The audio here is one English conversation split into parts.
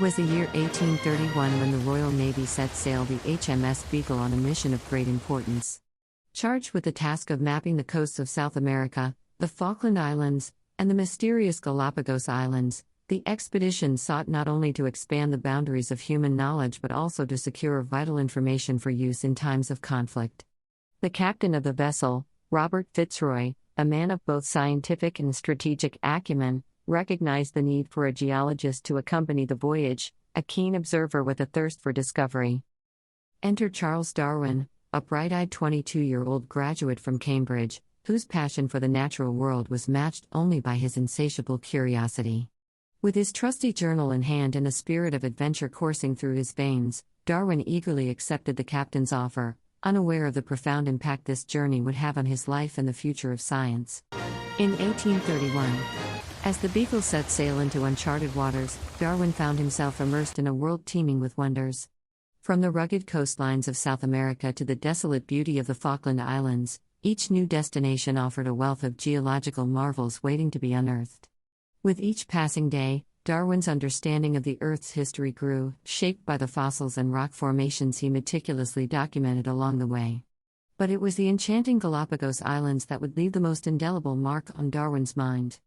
was the year 1831 when the Royal Navy set sail the HMS Beagle on a mission of great importance. Charged with the task of mapping the coasts of South America, the Falkland Islands, and the mysterious Galapagos Islands, the expedition sought not only to expand the boundaries of human knowledge but also to secure vital information for use in times of conflict. The captain of the vessel, Robert Fitzroy, a man of both scientific and strategic acumen, recognized the need for a geologist to accompany the voyage, a keen observer with a thirst for discovery. Enter Charles Darwin, a bright-eyed 22-year-old graduate from Cambridge, whose passion for the natural world was matched only by his insatiable curiosity. With his trusty journal in hand and a spirit of adventure coursing through his veins, Darwin eagerly accepted the captain's offer, unaware of the profound impact this journey would have on his life and the future of science. In 1831, as the Beagle set sail into uncharted waters, Darwin found himself immersed in a world teeming with wonders. From the rugged coastlines of South America to the desolate beauty of the Falkland Islands, each new destination offered a wealth of geological marvels waiting to be unearthed. With each passing day, Darwin's understanding of the Earth's history grew, shaped by the fossils and rock formations he meticulously documented along the way. But it was the enchanting Galapagos Islands that would leave the most indelible mark on Darwin's mind.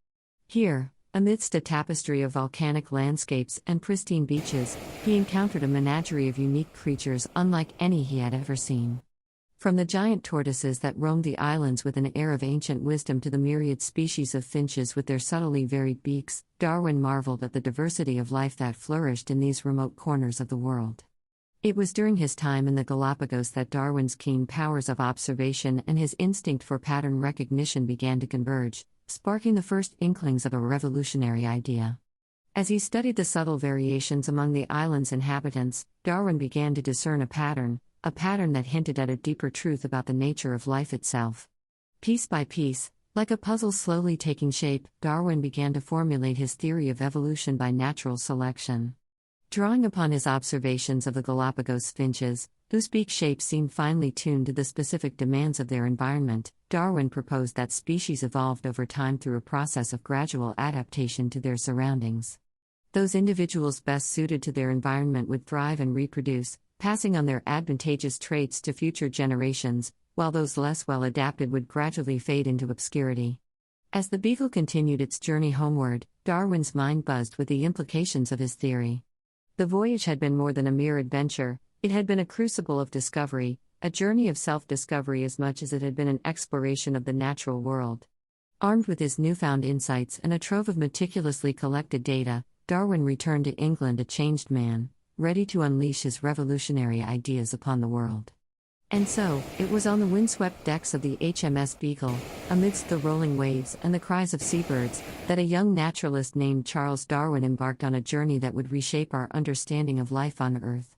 Here, amidst a tapestry of volcanic landscapes and pristine beaches, he encountered a menagerie of unique creatures unlike any he had ever seen. From the giant tortoises that roamed the islands with an air of ancient wisdom to the myriad species of finches with their subtly varied beaks, Darwin marveled at the diversity of life that flourished in these remote corners of the world. It was during his time in the Galapagos that Darwin's keen powers of observation and his instinct for pattern recognition began to converge, sparking the first inklings of a revolutionary idea. As he studied the subtle variations among the island's inhabitants, Darwin began to discern a pattern that hinted at a deeper truth about the nature of life itself. Piece by piece, like a puzzle slowly taking shape, Darwin began to formulate his theory of evolution by natural selection. Drawing upon his observations of the Galapagos finches, whose beak shapes seemed finely tuned to the specific demands of their environment, Darwin proposed that species evolved over time through a process of gradual adaptation to their surroundings. Those individuals best suited to their environment would thrive and reproduce, passing on their advantageous traits to future generations, while those less well adapted would gradually fade into obscurity. As the Beagle continued its journey homeward, Darwin's mind buzzed with the implications of his theory. The voyage had been more than a mere adventure, it had been a crucible of discovery, a journey of self-discovery as much as it had been an exploration of the natural world. Armed with his newfound insights and a trove of meticulously collected data, Darwin returned to England a changed man, ready to unleash his revolutionary ideas upon the world. And so, it was on the windswept decks of the HMS Beagle, amidst the rolling waves and the cries of seabirds, that a young naturalist named Charles Darwin embarked on a journey that would reshape our understanding of life on Earth.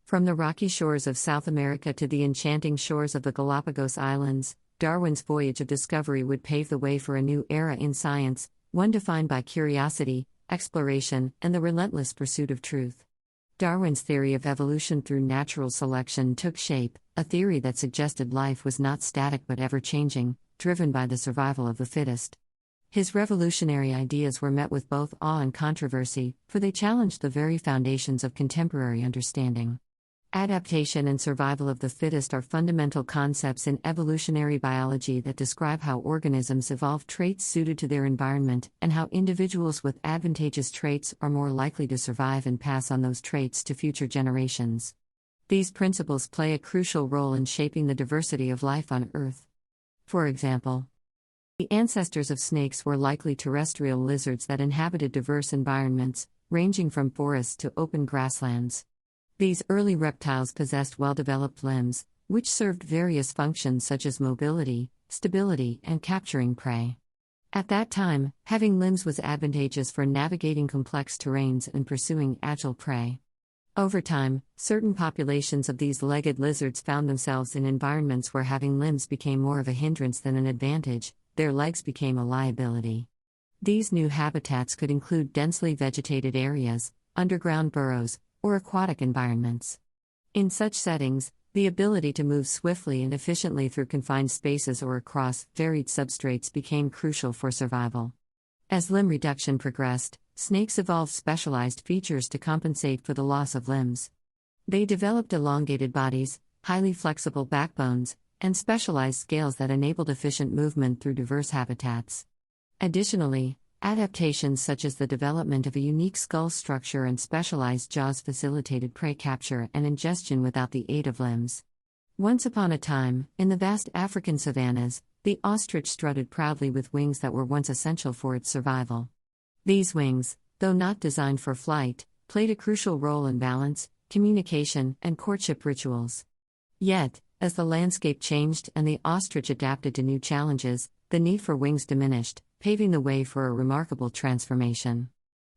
From the rocky shores of South America to the enchanting shores of the Galapagos Islands, Darwin's voyage of discovery would pave the way for a new era in science, one defined by curiosity, exploration, and the relentless pursuit of truth. Darwin's theory of evolution through natural selection took shape, a theory that suggested life was not static but ever-changing, driven by the survival of the fittest. His revolutionary ideas were met with both awe and controversy, for they challenged the very foundations of contemporary understanding. Adaptation and survival of the fittest are fundamental concepts in evolutionary biology that describe how organisms evolve traits suited to their environment and how individuals with advantageous traits are more likely to survive and pass on those traits to future generations. These principles play a crucial role in shaping the diversity of life on Earth. For example, the ancestors of snakes were likely terrestrial lizards that inhabited diverse environments, ranging from forests to open grasslands. These early reptiles possessed well-developed limbs, which served various functions such as mobility, stability, and capturing prey. At that time, having limbs was advantageous for navigating complex terrains and pursuing agile prey. Over time, certain populations of these legged lizards found themselves in environments where having limbs became more of a hindrance than an advantage, their legs became a liability. These new habitats could include densely vegetated areas, underground burrows, or aquatic environments. In such settings, the ability to move swiftly and efficiently through confined spaces or across varied substrates became crucial for survival. As limb reduction progressed, snakes evolved specialized features to compensate for the loss of limbs. They developed elongated bodies, highly flexible backbones, and specialized scales that enabled efficient movement through diverse habitats. Additionally, adaptations such as the development of a unique skull structure and specialized jaws facilitated prey capture and ingestion without the aid of limbs. Once upon a time, in the vast African savannas, the ostrich strutted proudly with wings that were once essential for its survival. These wings, though not designed for flight, played a crucial role in balance, communication, and courtship rituals. Yet, as the landscape changed and the ostrich adapted to new challenges, the need for wings diminished, paving the way for a remarkable transformation.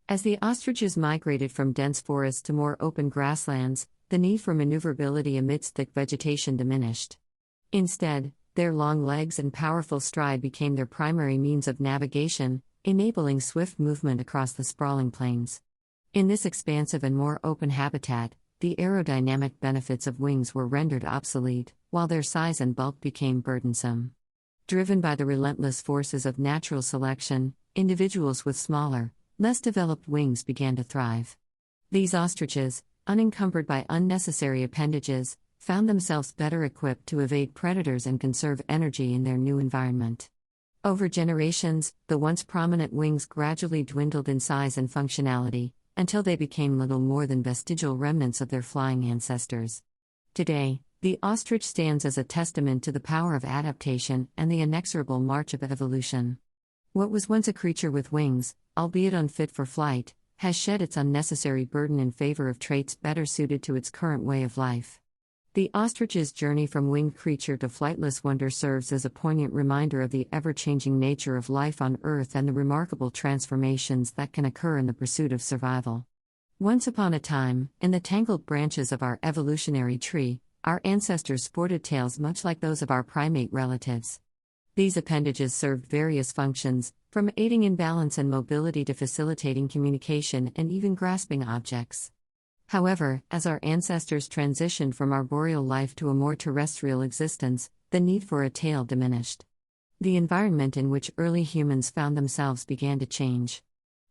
As the ostriches migrated from dense forests to more open grasslands, the need for maneuverability amidst thick vegetation diminished. Instead, their long legs and powerful stride became their primary means of navigation, enabling swift movement across the sprawling plains. In this expansive and more open habitat, the aerodynamic benefits of wings were rendered obsolete, while their size and bulk became burdensome. Driven by the relentless forces of natural selection, individuals with smaller, less developed wings began to thrive. These ostriches, unencumbered by unnecessary appendages, found themselves better equipped to evade predators and conserve energy in their new environment. Over generations, the once prominent wings gradually dwindled in size and functionality, until they became little more than vestigial remnants of their flying ancestors. Today, the ostrich stands as a testament to the power of adaptation and the inexorable march of evolution. What was once a creature with wings, albeit unfit for flight, has shed its unnecessary burden in favor of traits better suited to its current way of life. The ostrich's journey from winged creature to flightless wonder serves as a poignant reminder of the ever-changing nature of life on Earth and the remarkable transformations that can occur in the pursuit of survival. Once upon a time, in the tangled branches of our evolutionary tree, our ancestors sported tails much like those of our primate relatives. These appendages served various functions, from aiding in balance and mobility to facilitating communication and even grasping objects. However, as our ancestors transitioned from arboreal life to a more terrestrial existence, the need for a tail diminished. The environment in which early humans found themselves began to change.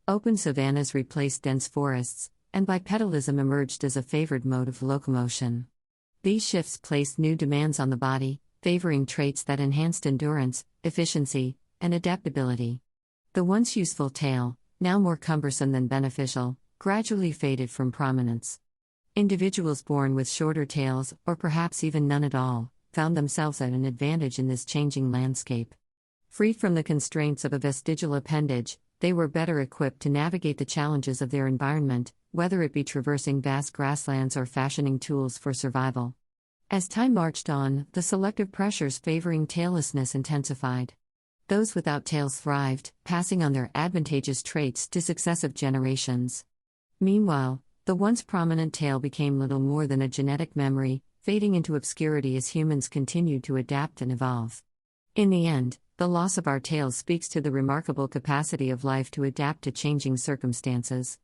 Open savannas replaced dense forests, and bipedalism emerged as a favored mode of locomotion. These shifts placed new demands on the body, favoring traits that enhanced endurance, efficiency, and adaptability. The once useful tail, now more cumbersome than beneficial, gradually faded from prominence. Individuals born with shorter tails, or perhaps even none at all, found themselves at an advantage in this changing landscape. Freed from the constraints of a vestigial appendage, they were better equipped to navigate the challenges of their environment, whether it be traversing vast grasslands or fashioning tools for survival. As time marched on, the selective pressures favoring taillessness intensified. Those without tails thrived, passing on their advantageous traits to successive generations. Meanwhile, the once prominent tail became little more than a genetic memory, fading into obscurity as humans continued to adapt and evolve. In the end, the loss of our tails speaks to the remarkable capacity of life to adapt to changing circumstances.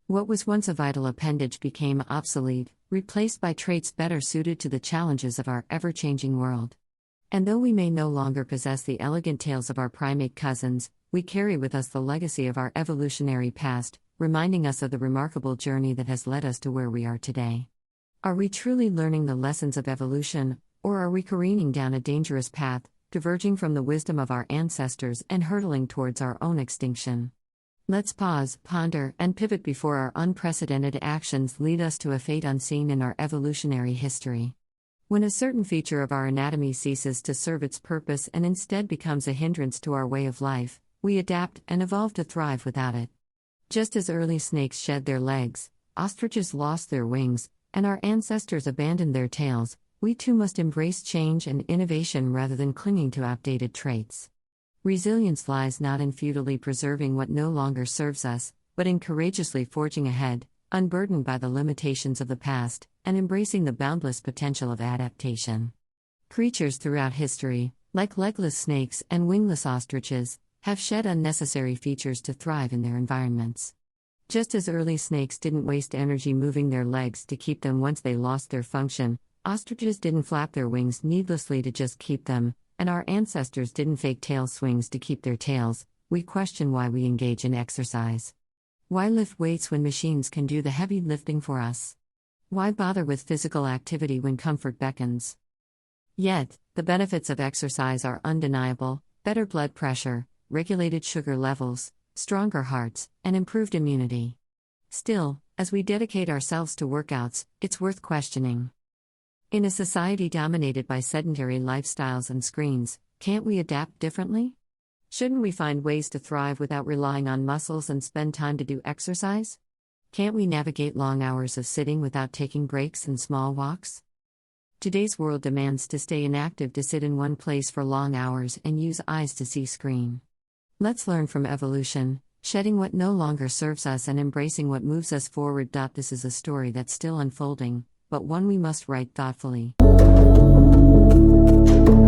What was once a vital appendage became obsolete, replaced by traits better suited to the challenges of our ever-changing world. And though we may no longer possess the elegant tails of our primate cousins, we carry with us the legacy of our evolutionary past, reminding us of the remarkable journey that has led us to where we are today. Are we truly learning the lessons of evolution, or are we careening down a dangerous path, diverging from the wisdom of our ancestors and hurtling towards our own extinction? Let's pause, ponder, and pivot before our unprecedented actions lead us to a fate unseen in our evolutionary history. When a certain feature of our anatomy ceases to serve its purpose and instead becomes a hindrance to our way of life, we adapt and evolve to thrive without it. Just as early snakes shed their legs, ostriches lost their wings, and our ancestors abandoned their tails, we too must embrace change and innovation rather than clinging to outdated traits. Resilience lies not in futilely preserving what no longer serves us, but in courageously forging ahead, unburdened by the limitations of the past, and embracing the boundless potential of adaptation. Creatures throughout history, like legless snakes and wingless ostriches, have shed unnecessary features to thrive in their environments. Just as early snakes didn't waste energy moving their legs to keep them once they lost their function, ostriches didn't flap their wings needlessly to just keep them, and our ancestors didn't fake tail swings to keep their tails. We question why we engage in exercise. Why lift weights when machines can do the heavy lifting for us? Why bother with physical activity when comfort beckons? Yet, the benefits of exercise are undeniable: better blood pressure, regulated sugar levels, stronger hearts, and improved immunity. Still, as we dedicate ourselves to workouts, it's worth questioning. In a society dominated by sedentary lifestyles and screens, can't we adapt differently? Shouldn't we find ways to thrive without relying on muscles and spend time to do exercise? Can't we navigate long hours of sitting without taking breaks and small walks? Today's world demands to stay inactive, to sit in one place for long hours and use eyes to see screen. Let's learn from evolution, shedding what no longer serves us and embracing what moves us forward. This is a story that's still unfolding, but one we must write thoughtfully.